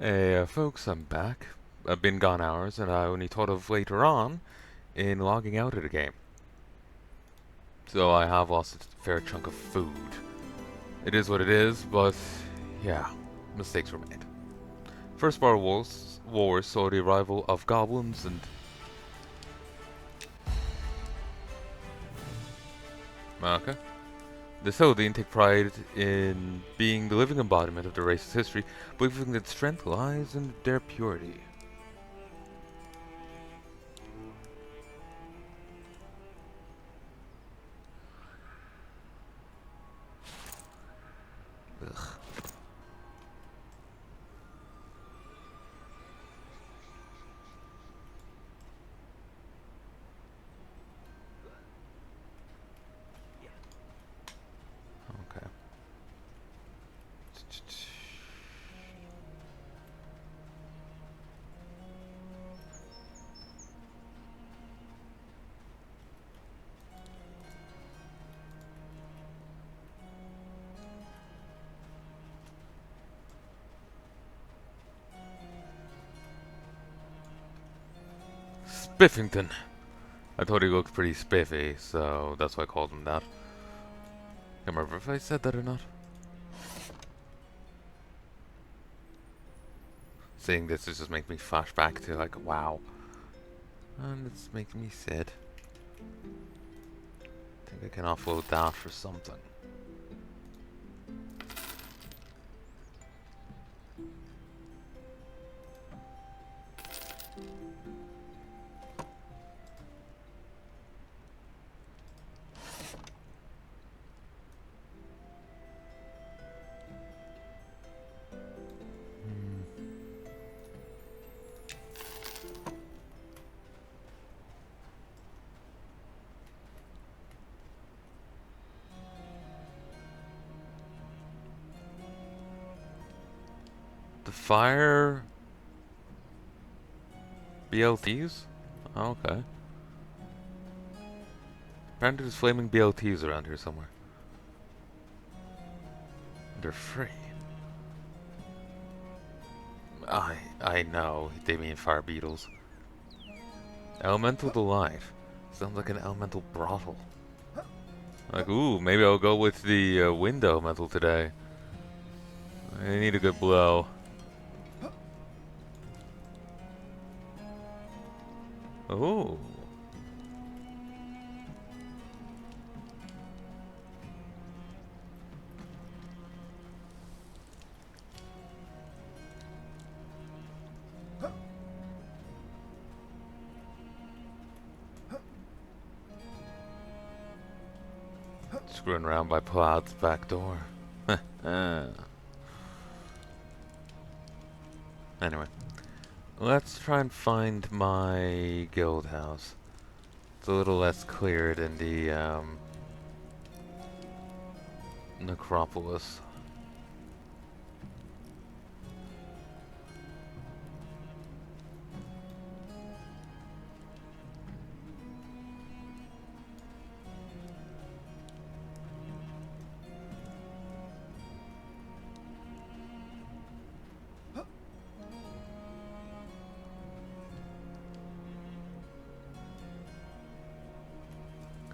Hey, folks, I'm back. I've been gone hours, and I only thought of later on in logging out of the game. So I have lost a fair chunk of food. It is what it is, but yeah, mistakes were made. First part of wars saw the arrival of goblins and... Okay. The Saladin take pride in being the living embodiment of the race's history, believing that strength lies in their purity. Ugh. Okay. Spiffington. I thought he looked pretty spiffy, so that's why I called him that. Can't remember if I said that or not. Saying this is just making me flash back to like, wow. And it's making me sad. I think I can offload that for something. The fire BLTs? Oh, okay. Apparently there's flaming BLTs around here somewhere. They're free. I know, they mean fire beetles. Elemental Delight. Sounds like an elemental brothel. Like, ooh, maybe I'll go with the wind elemental today. I need a good blow. Oh. Screwing around by Plaid's back door. Anyway, let's try and find my guild house. It's a little less clear than the necropolis.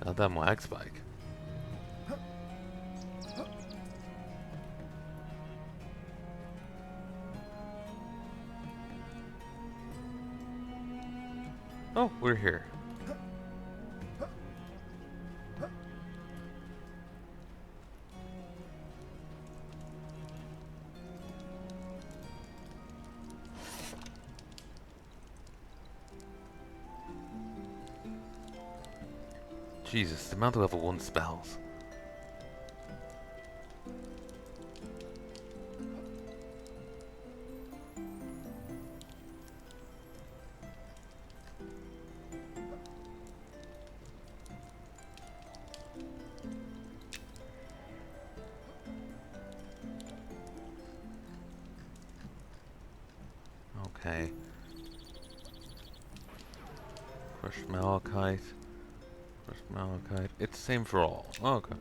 Goddamn lag spike. Oh, we're here. Jesus, the amount of level 1 spells. Okay. Crushed malachite. Crushed malachite. It's the same for all. Oh, okay.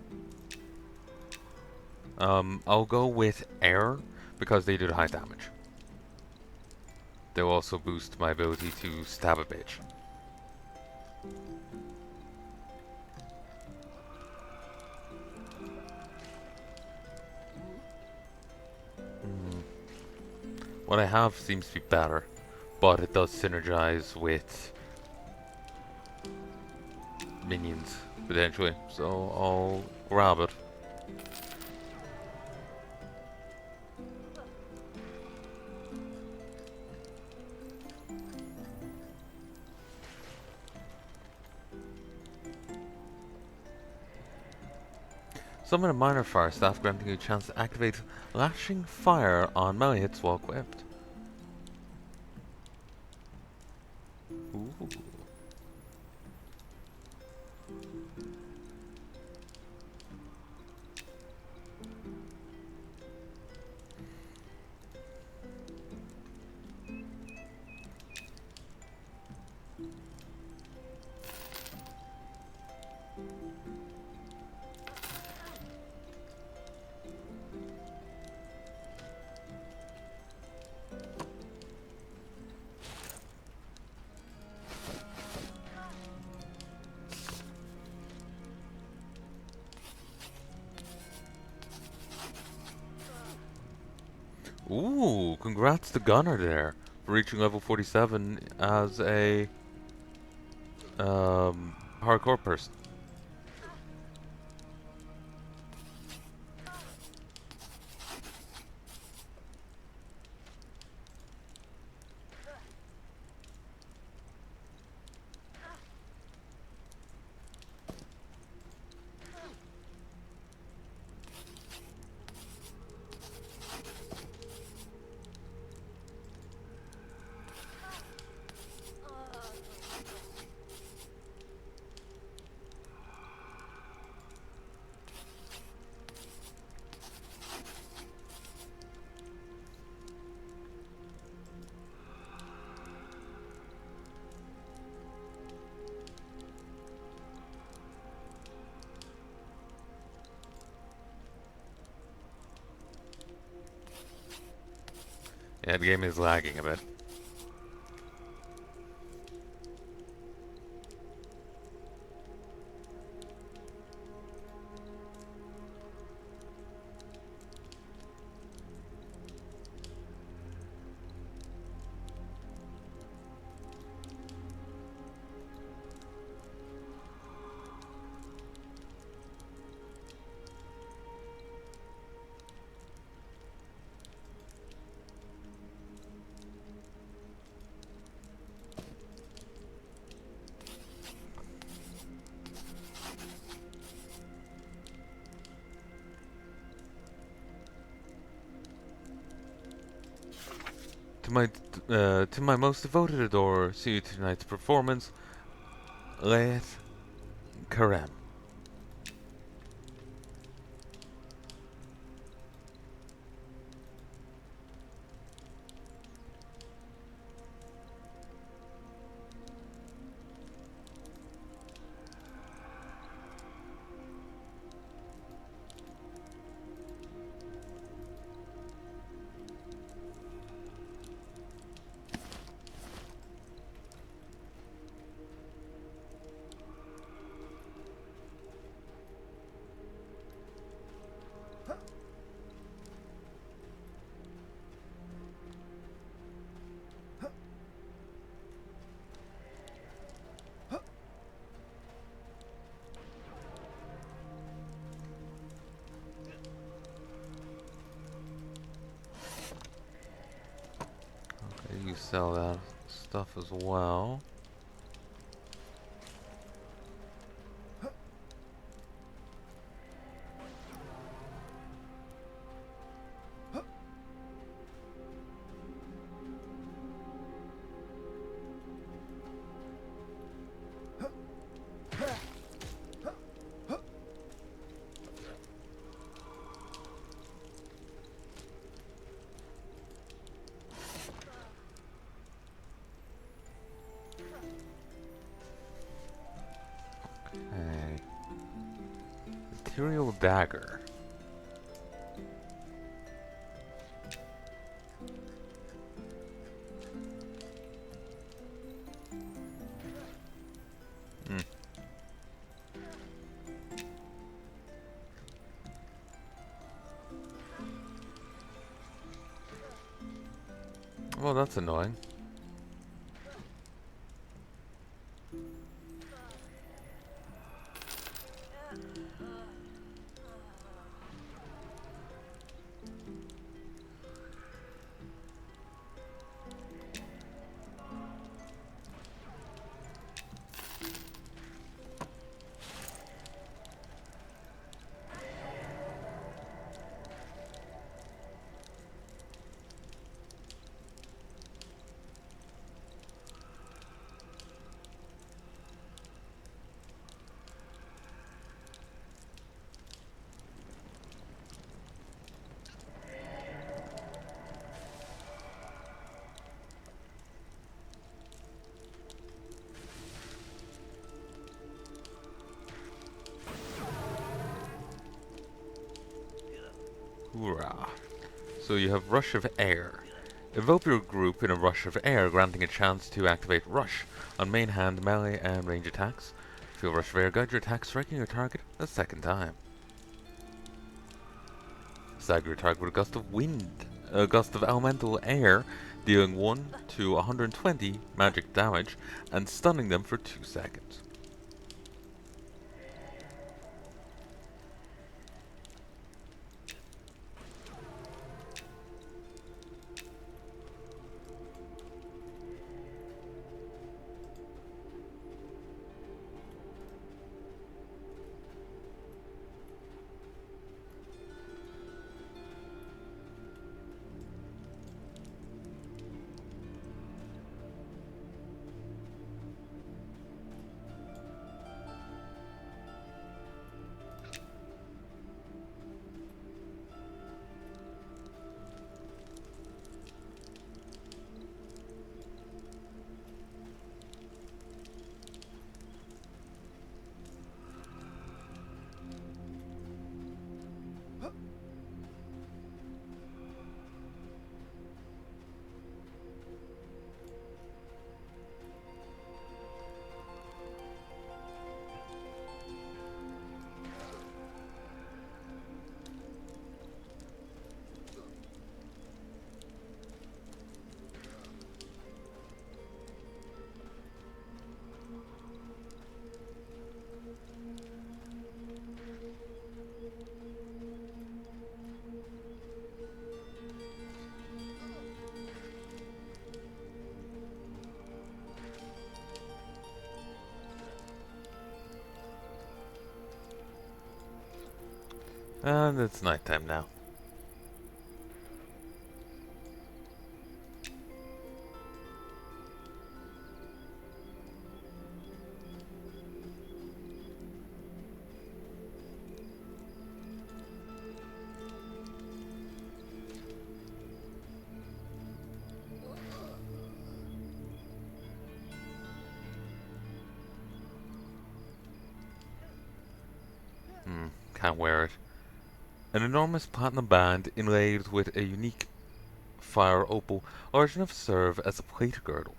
I'll go with air because they do the high damage. they'll also boost my ability to stab a bitch. What I have seems to be better, but it does synergize with minions, potentially, so I'll grab it. Summon a minor fire staff, granting you a chance to activate lashing fire on melee hits while equipped. Ooh. Ooh, congrats to Gunner there for reaching level 47 as a hardcore person. Yeah, the game is lagging a bit. To my most devoted adorer, see you tonight's performance, Leith Karem. You sell that stuff as well. Okay. Material dagger. Well, that's annoying. Hoorah. So you have Rush of Air. Evoke your group in a Rush of Air, granting a chance to activate Rush on main hand, melee, and range attacks. Feel Rush of Air guide your attack, striking your target a second time. Stagger your target with a Gust of Wind, a Gust of Elemental Air, dealing 1 to 120 magic damage, and stunning them for 2 seconds. And it's nighttime now. Can't wear it. An enormous platinum band inlaid with a unique fire opal large enough to serve as a plate girdle.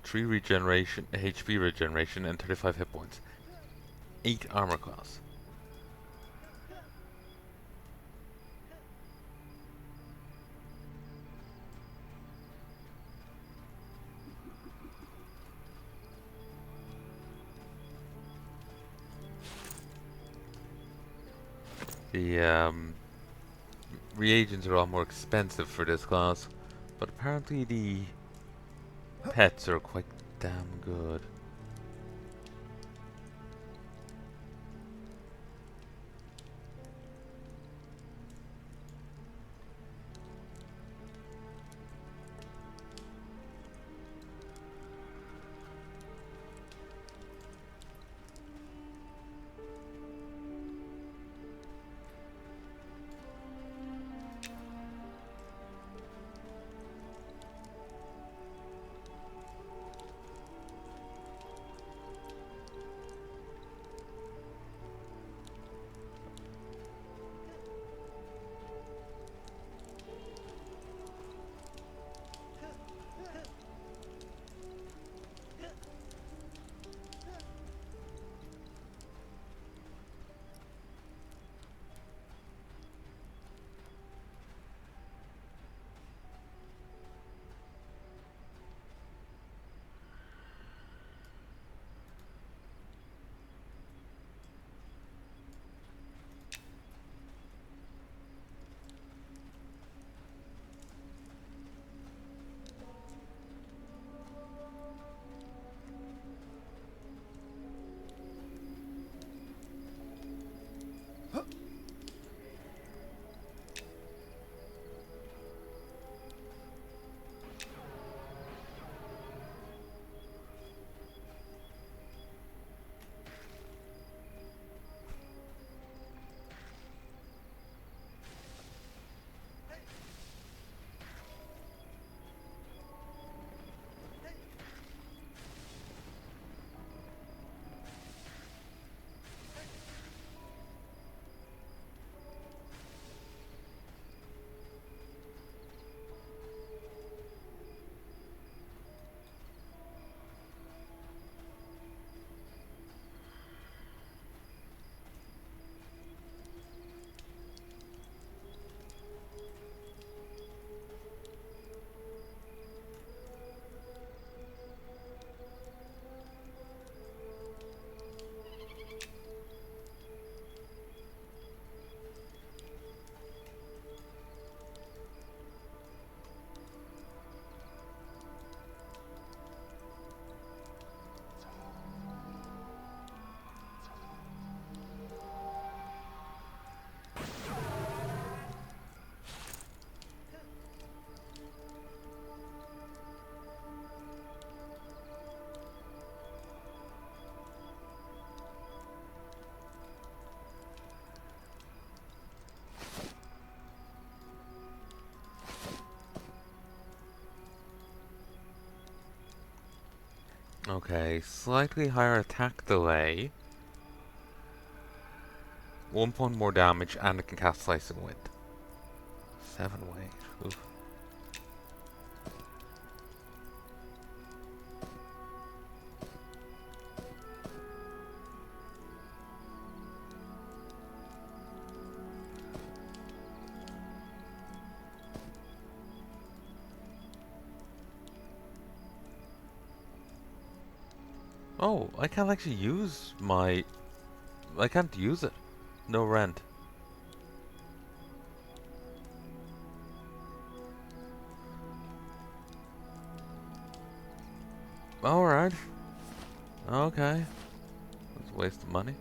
Tree regeneration, HP regeneration, and 35 hit points. 8 armor class. The reagents are all more expensive for this class, but apparently the pets are quite damn good. Okay, slightly higher attack delay, 1 point more damage, and it can cast Slicing Wind. 7 weight. Oof. Oh, I can't actually use my... I can't use it. No rent. Alright. Okay. That's a waste of money.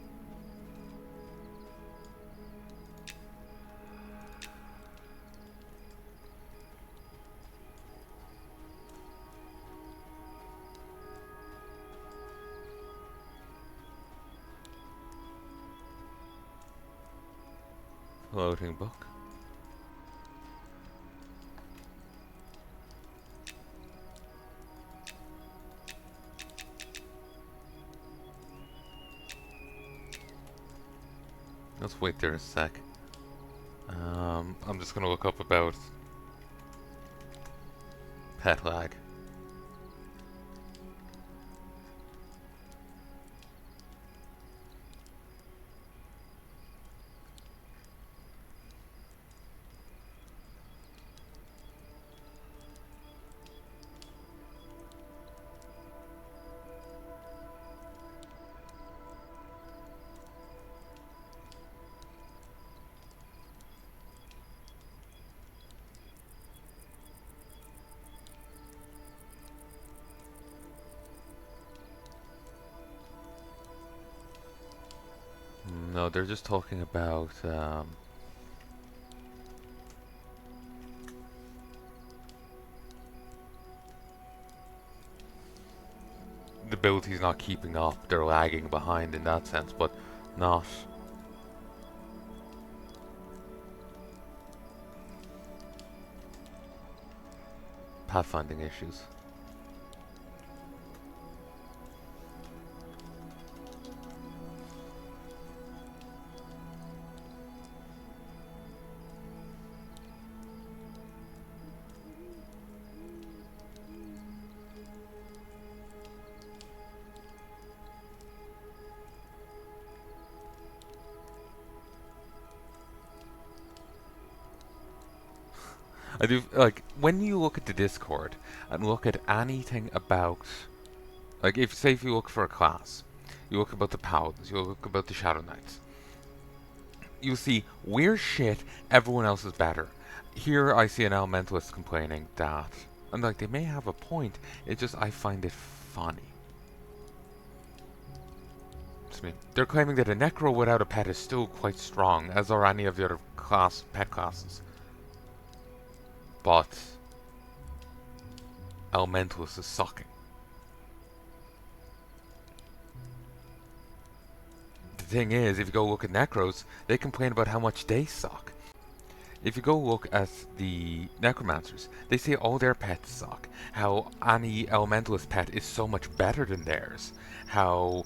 Floating book. Let's wait there a sec. I'm just gonna look up about pet lag. No, they're just talking about the ability's not keeping up. They're lagging behind in that sense, but not pathfinding issues. I do like when you look at the Discord and look at anything about, like, if say if you look for a class, you look about the paladins, you look about the shadow knights, you see we're shit, everyone else is better. Here I see an elementalist complaining that, and like they may have a point. It's just I find it funny. I mean, they're claiming that a necro without a pet is still quite strong, as are any of the other pet classes. But elementalist is sucking. The thing is, if you go look at necros, they complain about how much they suck. If you go look at the necromancers, they say all their pets suck. How any elementalist pet is so much better than theirs. How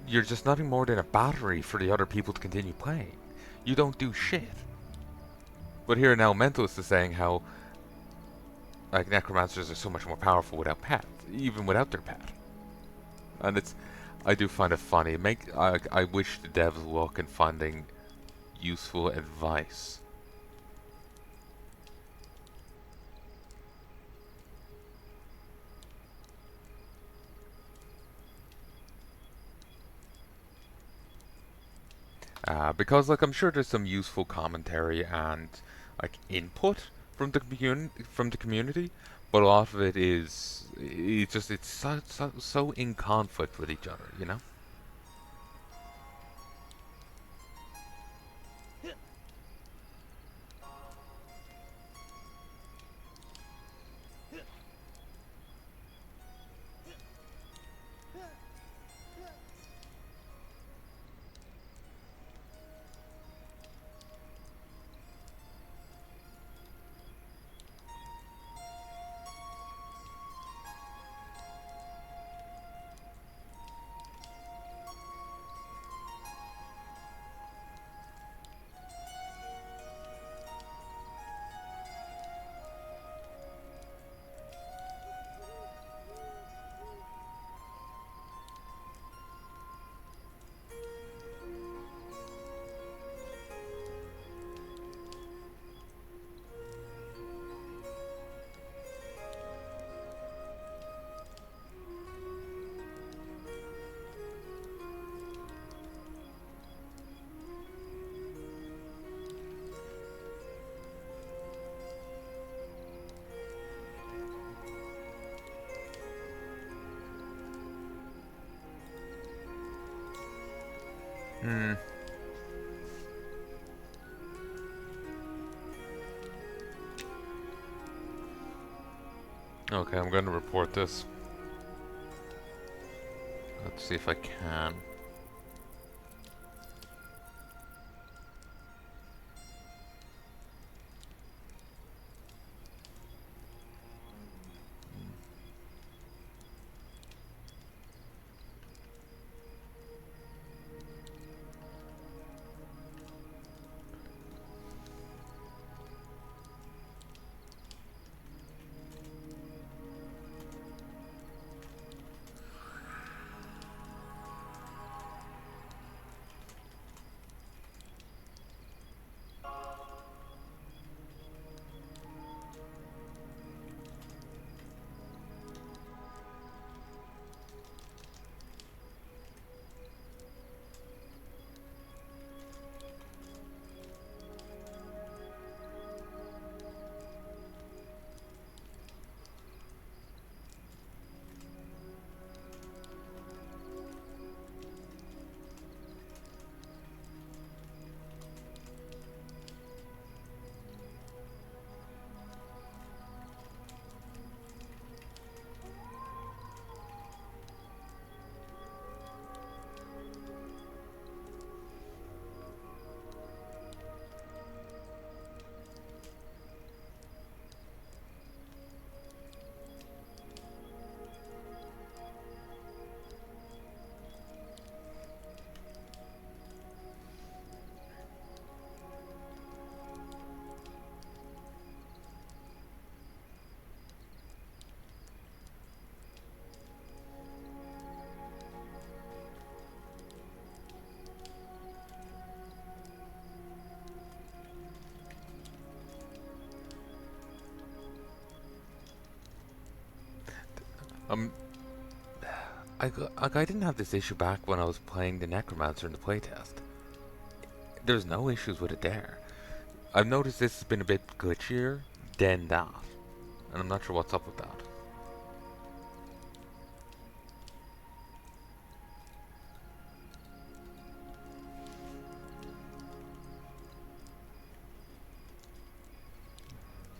you're just nothing more than a battery for the other people to continue playing. You don't do shit. But here an elementalist is saying how like necromancers are so much more powerful without pets, even without their pet. And it's, I do find it funny. I wish the devs look in finding useful advice. Because like I'm sure there's some useful commentary and like input from the community, but a lot of it is it's so in conflict with each other, you know. Hmm. Okay, I'm going to report this. Let's see if I can. Um, I didn't have this issue back when I was playing the Necromancer in the playtest. There's no issues with it there. I've noticed this has been a bit glitchier than that, and I'm not sure what's up with that.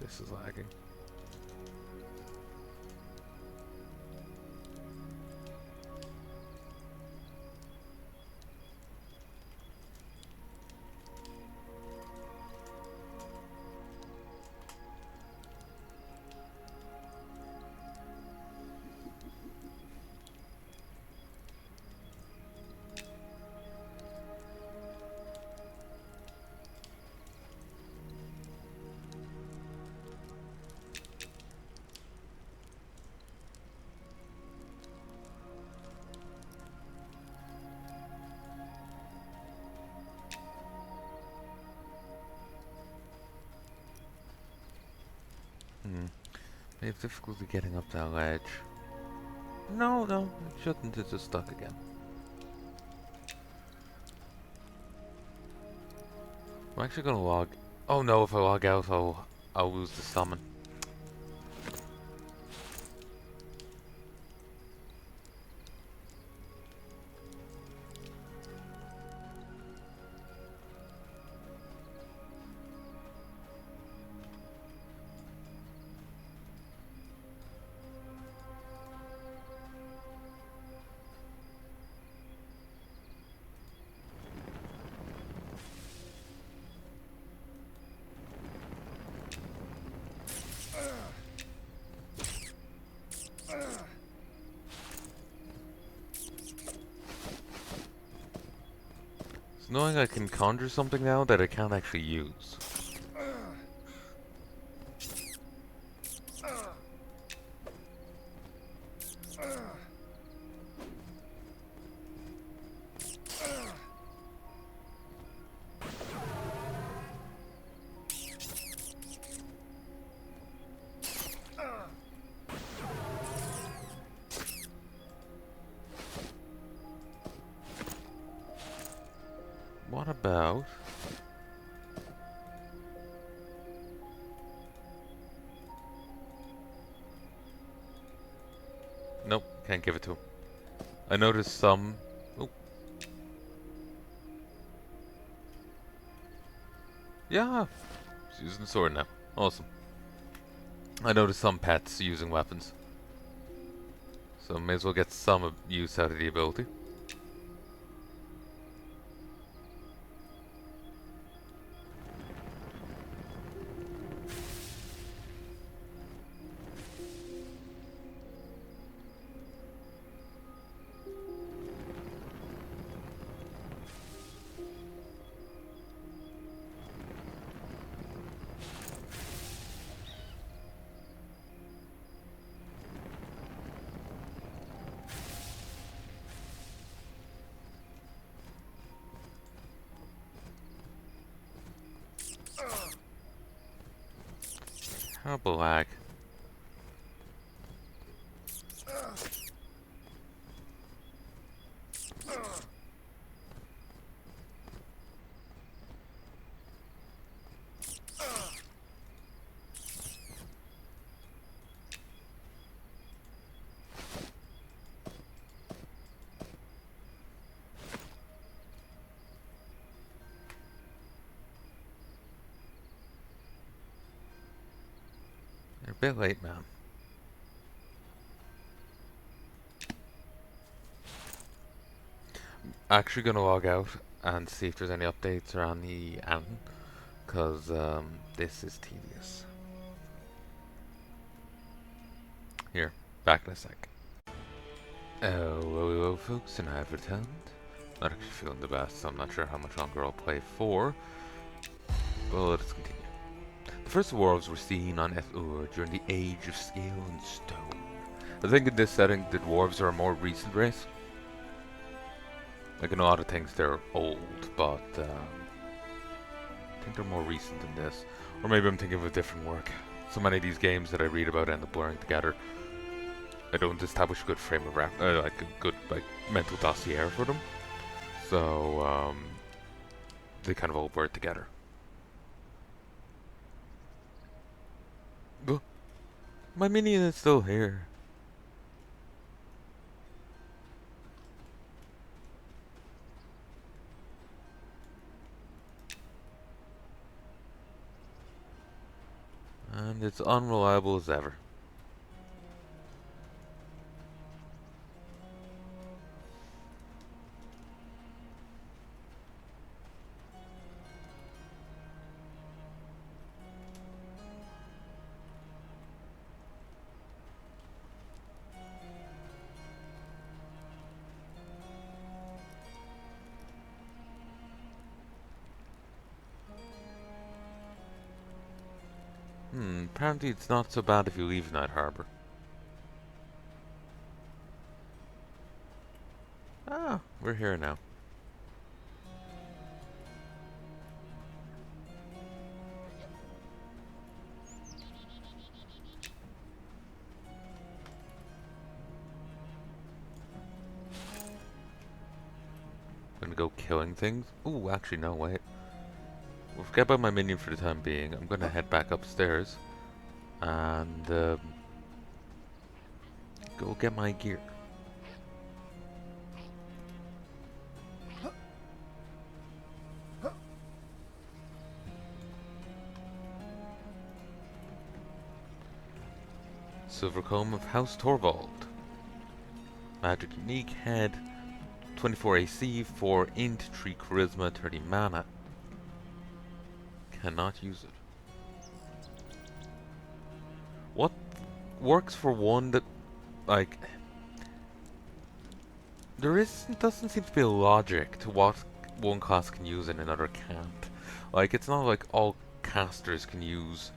This is lagging. Hmm. I have difficulty getting up that ledge. No, no, it shouldn't. It's just stuck again. I'm actually gonna log. Oh no! If I log out, I'll lose the summon. It's knowing I can conjure something now that I can't actually use. What about... Nope, can't give it to him. I noticed some... Oh. Yeah, he's using the sword now. Awesome. I noticed some pets using weapons, so may as well get some use out of the ability. Terrible lag. You're a bit late, man. Actually gonna log out and see if there's any updates around the end, because this is tedious. Here, back in a sec. Hello folks, and I've returned. Not actually feeling the best, so I'm not sure how much longer I'll play for, but let's continue. The first dwarves were seen on Ur during the Age of Scale and Stone. I think in this setting, the dwarves are a more recent race. Like in a lot of things, they're old, but I think they're more recent than this. Or maybe I'm thinking of a different work. So many of these games that I read about end up blurring together. I don't establish a good frame of like a good mental dossier for them. So they kind of all blur together. But my minion is still here. And it's unreliable as ever. Apparently it's not so bad if you leave Night Harbor. Ah, we're here now. Gonna go killing things? Ooh, actually no, wait. We'll forget about my minion for the time being. I'm gonna head back upstairs and go get my gear. Silver Comb of House Torvald. Magic unique head, 24 AC, 4 int, 3 charisma, 30 mana. Cannot use it. What works for one that, like, doesn't seem to be a logic to what one class can use and another can't. Like, it's not like all casters can use,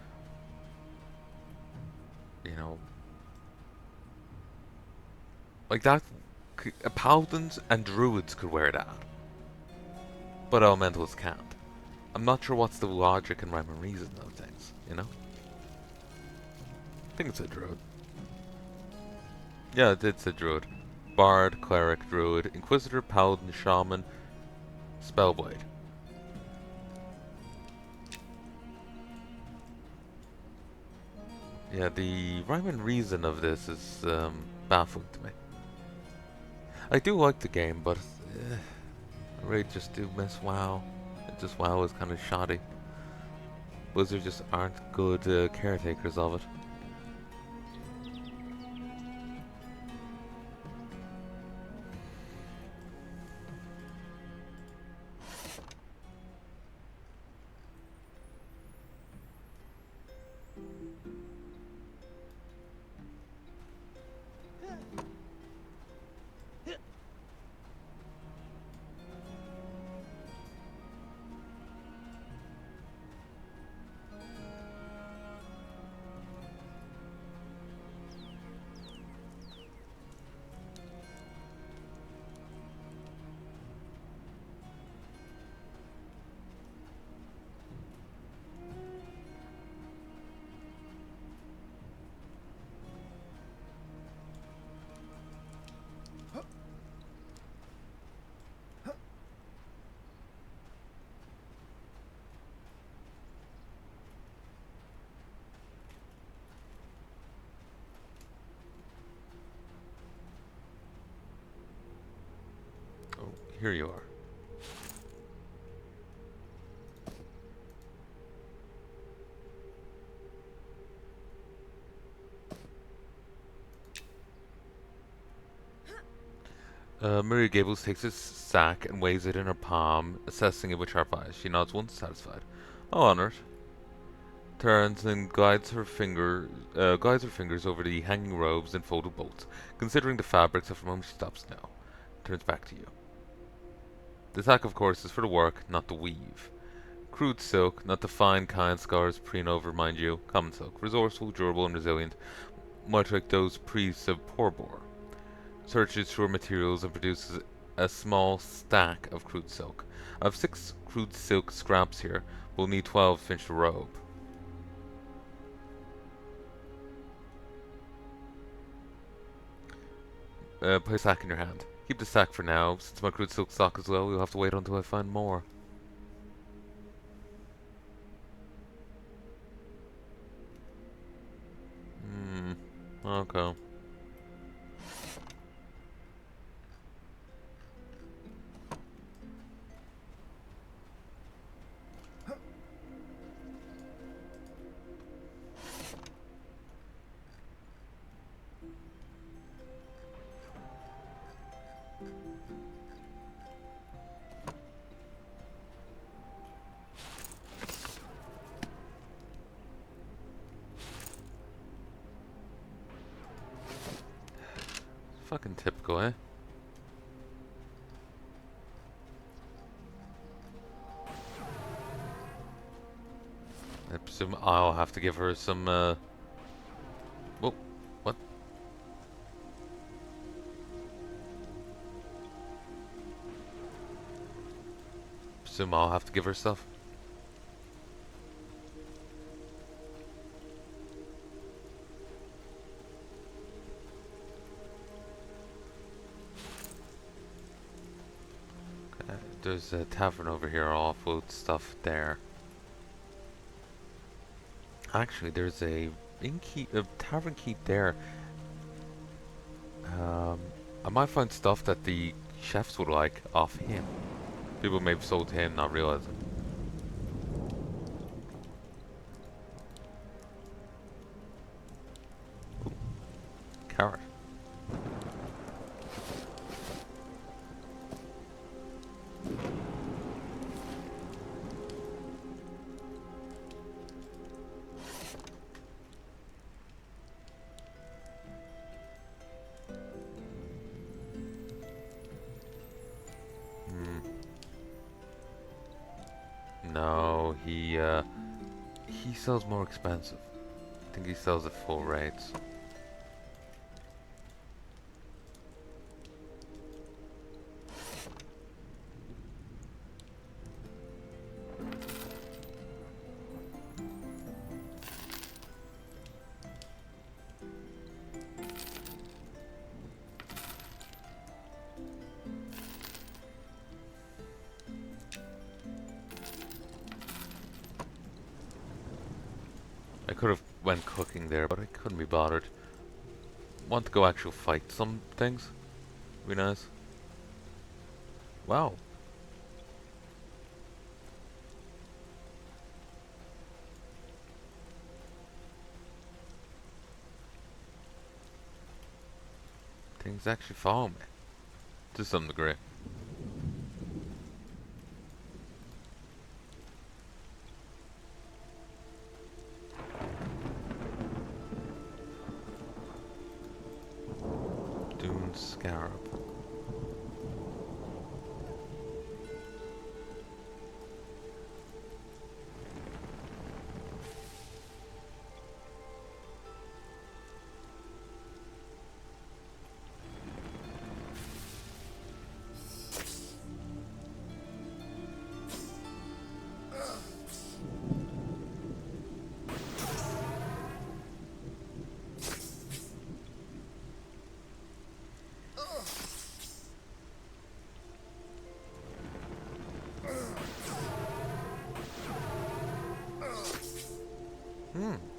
you know, like that. Paladins and druids could wear that, but elementals can't. I'm not sure what's the logic and rhyme and reason of things, you know? I think it's a druid. Yeah, it's a druid. Bard, cleric, druid, inquisitor, paladin, shaman, spellblade. Yeah, the rhyme and reason of this is baffling to me. I do like the game, but I really just do miss WoW. WoW is kind of shoddy. Blizzard just aren't good caretakers of it. Oh, here you are. Maria Gables takes his sack and weighs it in her palm, assessing it with sharp eyes. She nods once, satisfied. I'll honor it. Turns and glides her fingers over the hanging robes and folded bolts. Considering the fabrics, after a moment she stops now. Turns back to you. The sack, of course, is for the work, not the weave. Crude silk, not the fine kind scars preen over, mind you. Common silk. Resourceful, durable, and resilient, much like those priests of Porbor. Searches for materials and produces a small stack of crude silk. I have 6 crude silk scraps here. We'll need 12 to finish the robe. Put a sack in your hand. Keep the sack for now. Since my crude silk stock is low, you'll have to wait until I find more. Okay. Fucking typical, eh? I presume I'll have to give her some, Whoa, what? Presume I'll have to give her stuff. Okay, there's a tavern over here. I'll offload stuff there. Actually, there's a tavern keep there. I might find stuff that the chefs would like off him. People may have sold to him, not realizing. Ooh, carrot. No, he sells more expensive. I think he sells at full rates. I could have went cooking there, but I couldn't be bothered. Want to go actually fight some things? Be nice. Wow. Things actually follow me. To some degree. Dune Scarab.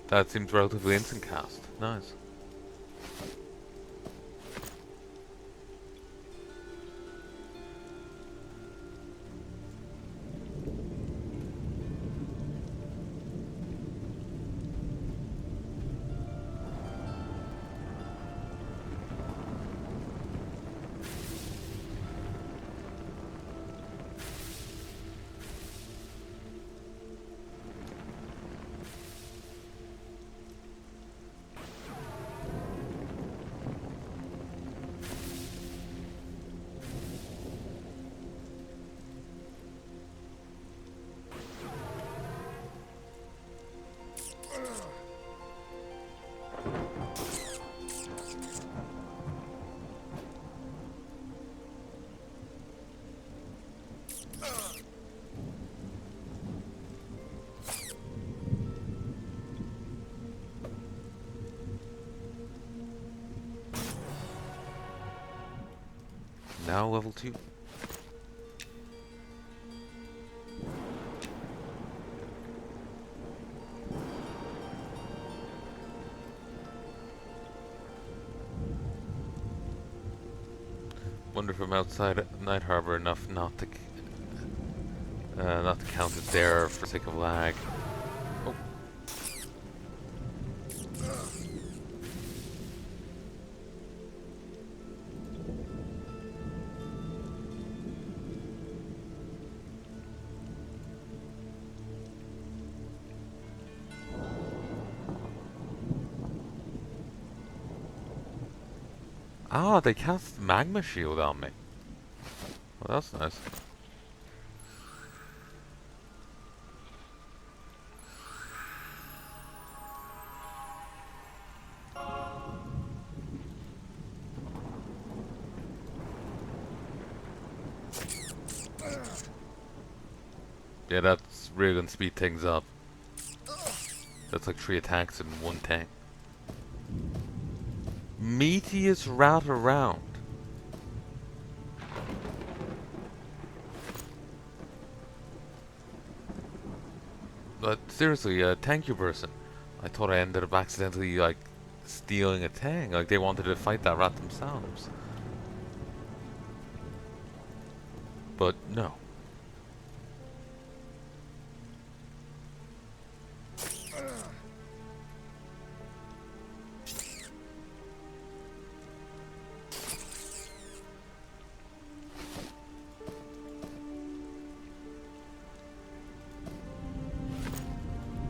That seems relatively instant cast. Nice. Now level 2. Wonder if I'm outside Night Harbor enough not to count as there for sake of lag. Oh. Ah, they cast magma shield on me. Well, that's nice. Yeah, that's really gonna speed things up. That's like 3 attacks in one tank. Meatiest rat around. But seriously, thank you, person. I thought I ended up accidentally, like, stealing a tank. Like, they wanted to fight that rat themselves. But, no.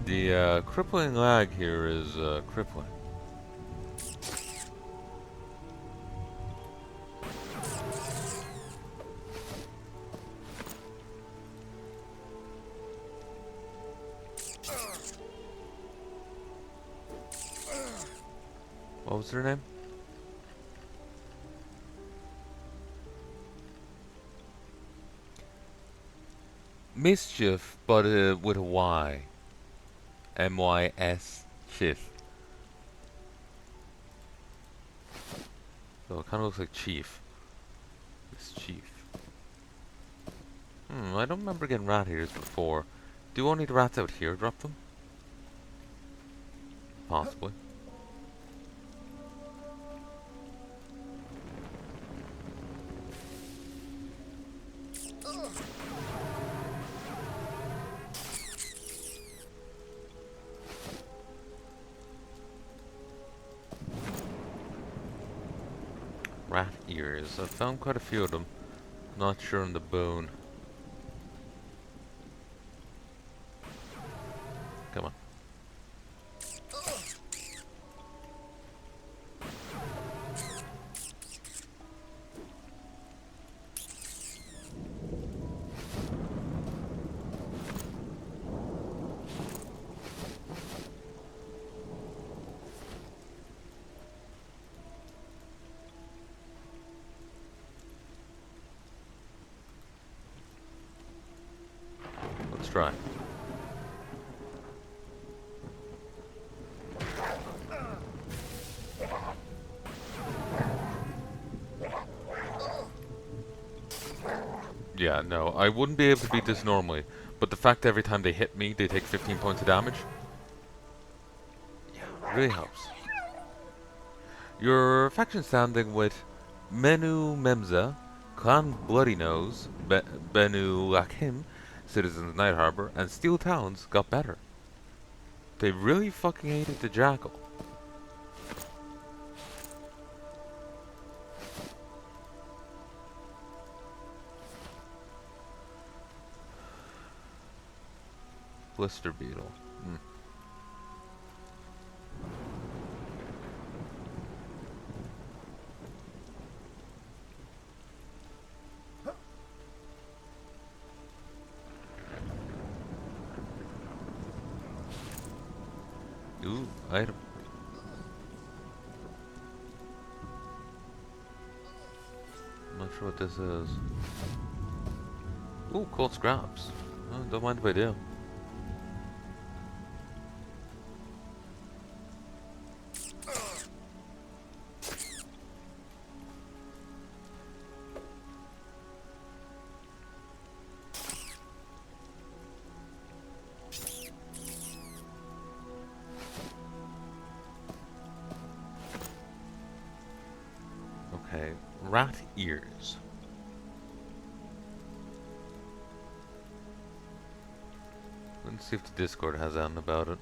The crippling lag here is crippling. What was her name? Mischief, but with a Y. M-Y-S Chief. So it kind of looks like Chief. It's Chief. I don't remember getting rat ears before. Do only the rats out here drop them? Possibly. Rat ears. I've found quite a few of them. Not sure on the bone. Come on. Let's try. Yeah, no, I wouldn't be able to beat this normally, but the fact that every time they hit me, they take 15 points of damage, yeah, really helps. Your faction standing with Menu Memza, Clan Bloody Nose, Benu Lakim, Citizens of Night Harbor, and Steel Towns got better. They really fucking hated the Jackal. Blister Beetle. Ooh, item. I'm not sure what this is. Ooh, cold scraps. Oh, don't mind if I do. Okay, rat ears. Let's see if the Discord has anything about it.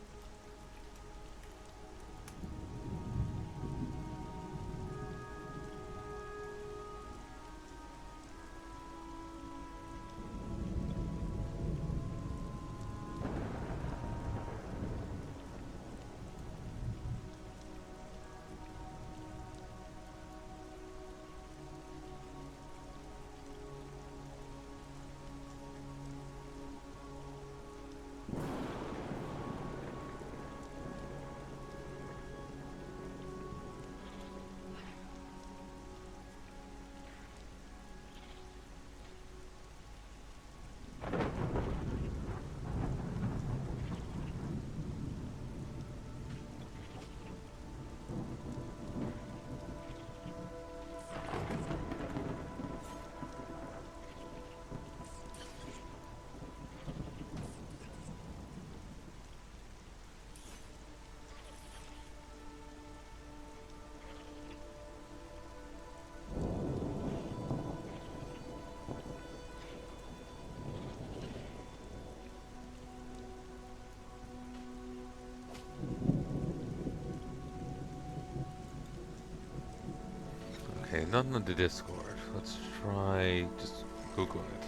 Okay, nothing on the Discord. Let's try just Google it.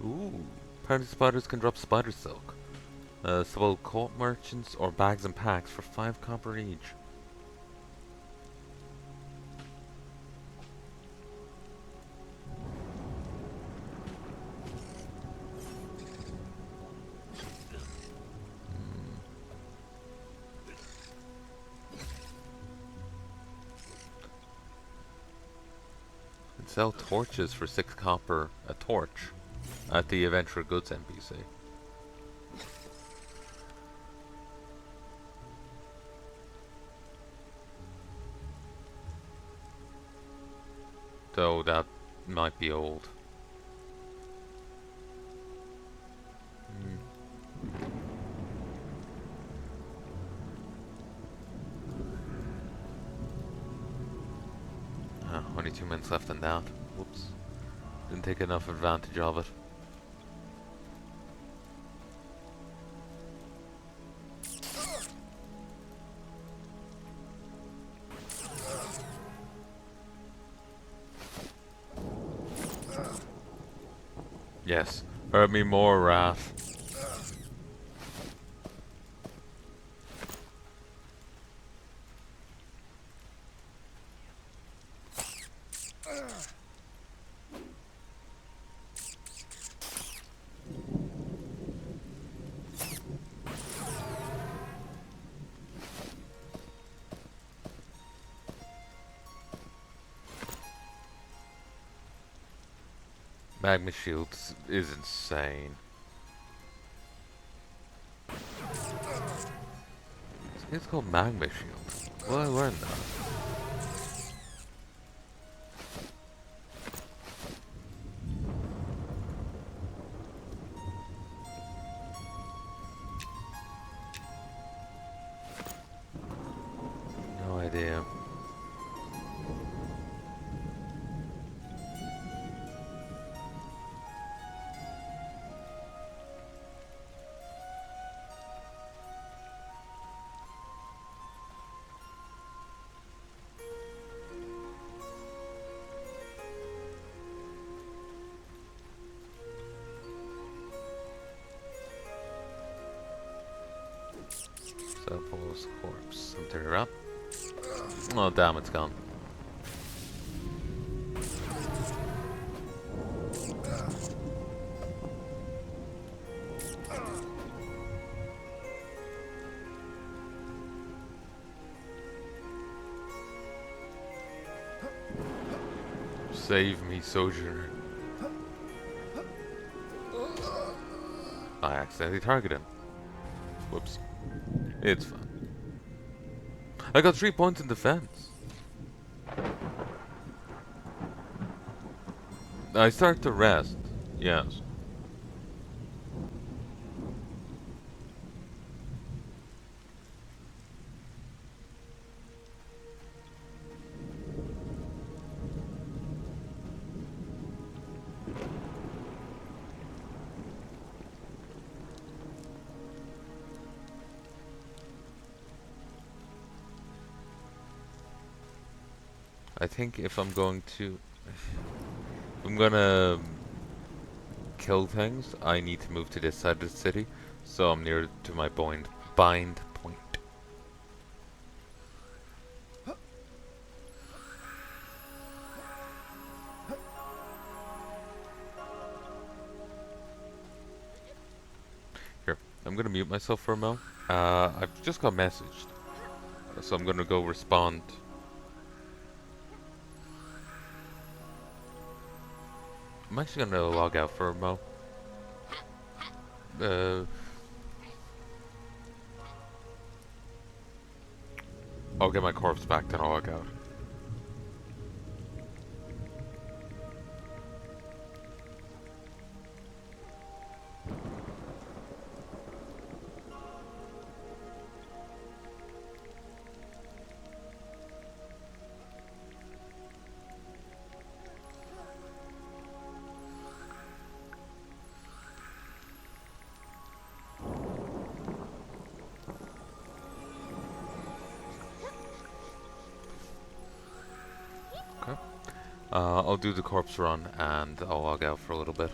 Ooh, party spiders can drop spider silk. Several court merchants or bags and packs for 5 copper each. Sell torches for 6 copper a torch at the Adventure Goods NPC. Though that might be old. Only 2 minutes left in that. Whoops. Didn't take enough advantage of it. Yes. Hurt me more, Wrath. Magma Shields is insane. It's called Magma Shield. Well, I learned that. No idea. Suppose corpse. I'm turning around. Oh damn, it's gone. Save me, Sojourner. I accidentally targeted him. Whoops. It's fine. I got 3 points in defense. I start to rest. Yes. I think if I'm going to... If I'm gonna kill things, I need to move to this side of the city, so I'm near to my bind point. Here, I'm gonna mute myself for a moment. I've just got messaged, so I'm gonna go respond. I'm actually gonna log out for a mo. I'll get my corpse back, then I'll log out. I'll do the corpse run and I'll log out for a little bit.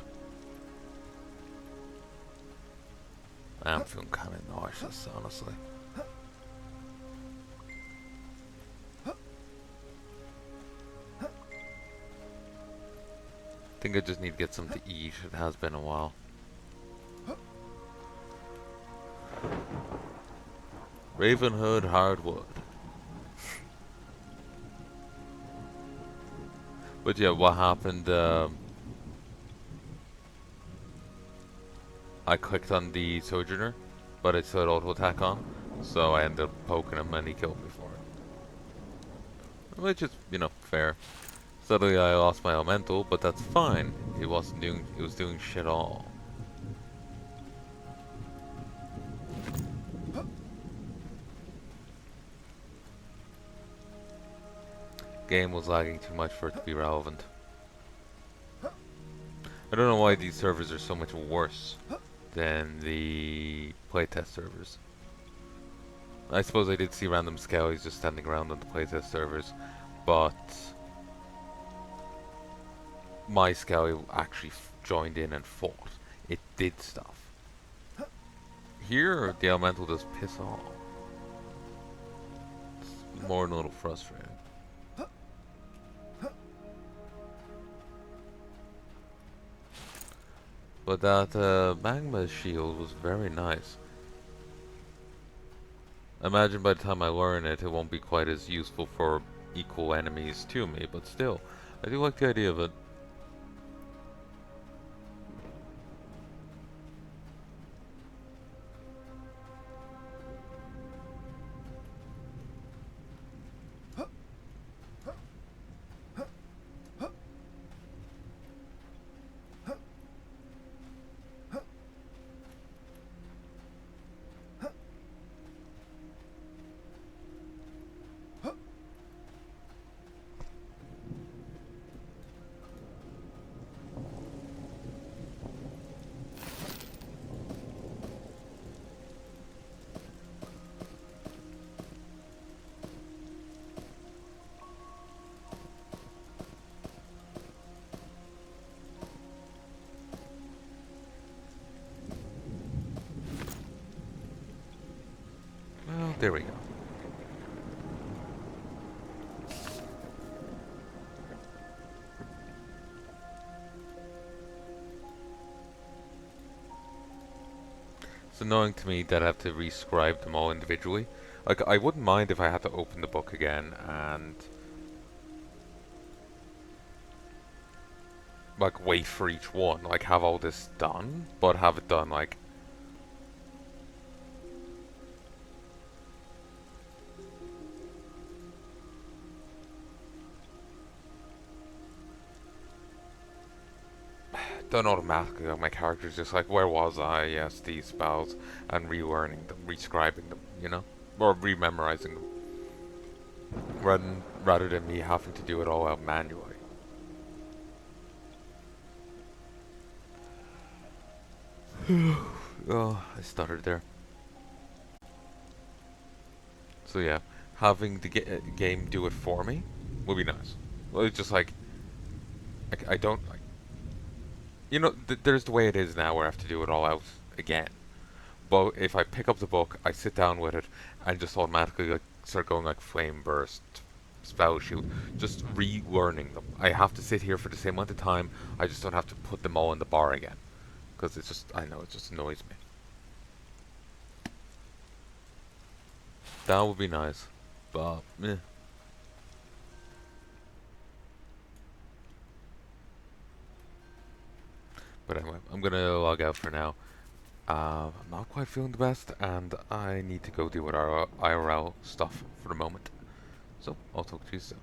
I'm feeling kind of nauseous, honestly. I think I just need to get something to eat. It has been a while. Ravenhood Hardwood. But yeah, what happened? I clicked on the Sojourner, but it said auto attack on, so I ended up poking him and he killed me for it. Which is, fair. Suddenly I lost my elemental, but that's fine. It was doing shit all. Game was lagging too much for it to be relevant. I don't know why these servers are so much worse than the playtest servers. I suppose I did see random skellies just standing around on the playtest servers, but my skelly actually joined in and fought. It did stuff. Here, the elemental just piss off. It's more than a little frustrating. But that magma shield was very nice. I imagine by the time I learn it, it won't be quite as useful for equal enemies to me, but still, I do like the idea of it. Well, there we go. It's annoying to me that I have to rescribe them all individually. Like, I wouldn't mind if I had to open the book again and like wait for each one, like have all this done, but have it done like done automatically. Like my character's just like, where was I? Yes, these spells, and relearning them, rescribing them, or rememorizing them, rather than me having to do it all out manually. Oh, I stuttered there. So yeah, having the game do it for me would be nice. Well, it's just like I don't like, there's the way it is now where I have to do it all out again. But if I pick up the book, I sit down with it, and just automatically like start going like flame burst, spell shield, just relearning them. I have to sit here for the same amount of time. I just don't have to put them all in the bar again, because it's just I know it just annoys me. That would be nice, but eh. But anyway, I'm gonna log out for now. I'm not quite feeling the best, and I need to go deal with our IRL stuff for the moment. So, I'll talk to you soon.